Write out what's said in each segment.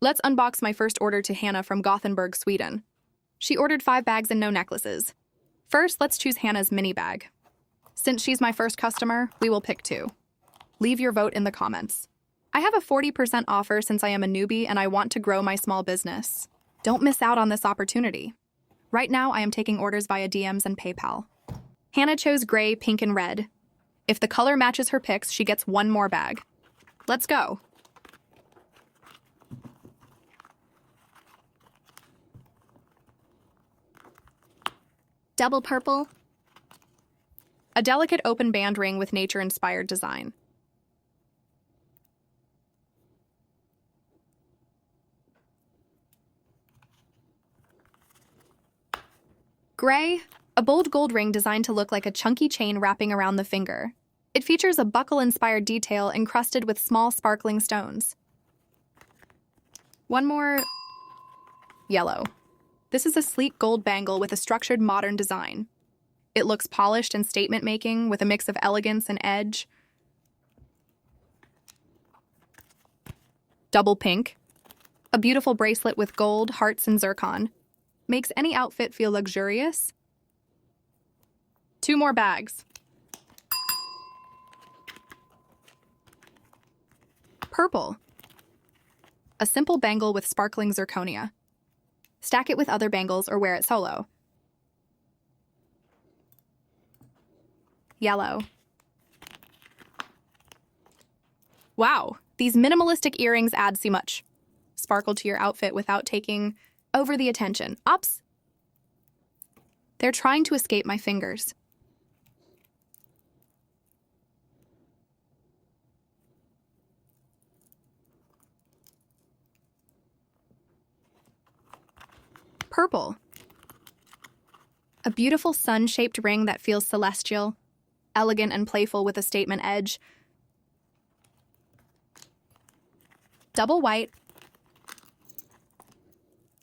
Let's unbox my first order to Hannah from Gothenburg, Sweden. She ordered 5 bags and no necklaces. First, let's choose Hannah's mini bag. Since she's my first customer, we will pick 2. Leave your vote in the comments. I have a 40% offer since I am a newbie and I want to grow my small business. Don't miss out on this opportunity. Right now, I am taking orders via DMs and PayPal. Hannah chose gray, pink, and red. If the color matches her picks, she gets 1 more bag. Let's go. Double purple. A delicate open band ring with nature-inspired design. Gray, a bold gold ring designed to look like a chunky chain wrapping around the finger. It features a buckle-inspired detail encrusted with small sparkling stones. One more. Yellow. This is a sleek gold bangle with a structured modern design. It looks polished and statement-making with a mix of elegance and edge. Double pink. A beautiful bracelet with gold, hearts, and zircon. Makes any outfit feel luxurious. 2 more bags. Purple. A simple bangle with sparkling zirconia. Stack it with other bangles or wear it solo. Yellow. Wow, these minimalistic earrings add so much sparkle to your outfit without taking over the attention. Ops! They're trying to escape my fingers. Purple. A beautiful sun-shaped ring that feels celestial, elegant and playful with a statement edge. Double white.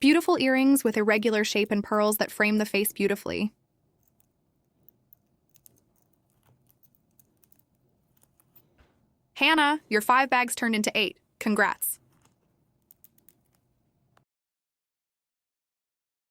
Beautiful earrings with irregular shape and pearls that frame the face beautifully. Hannah, your 5 bags turned into 8. Congrats.